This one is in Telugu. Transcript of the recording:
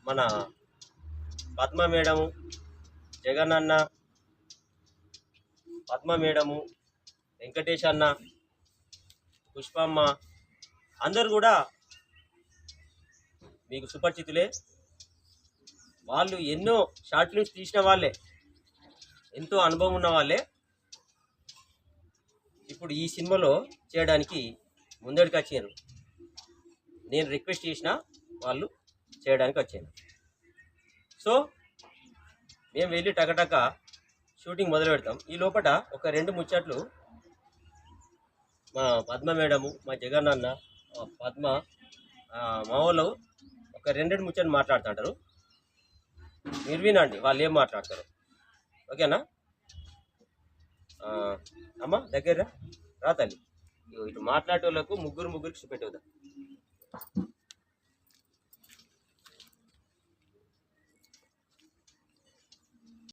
మన పద్మ మేడము, జగన్ అన్న, పద్మ మేడము, వెంకటేష్ అన్న, పుష్పమ్మ అందరు కూడా మీకు సుపరిచితులే. వాళ్ళు ఎన్నో షార్ట్ ఫిల్మ్స్ తీసిన వాళ్ళే, ఎంతో అనుభవం ఉన్న వాళ్ళే. ఇప్పుడు ఈ సినిమాలో చేయడానికి ముందడికి వచ్చారు. నేను రిక్వెస్ట్ చేసిన వాళ్ళు చేయడానికి వచ్చాను. సో మేము వెళ్ళి టకటక షూటింగ్ మొదలు పెడతాం. ఈ లోపల ఒక 2 ముచ్చట్లు మా పద్మ మేడము, మా జగన్ అన్న, పద్మ మా వాళ్ళు ఒక 2 ముచ్చట్లు మాట్లాడుతుంటారు. మీరు వినండి వాళ్ళు ఏం మాట్లాడతారు. ఓకేనా? అమ్మ దగ్గర రా తల్లి. ఇటు మాట్లాడే వాళ్ళకు ముగ్గురికి చూపెట్టవుదా.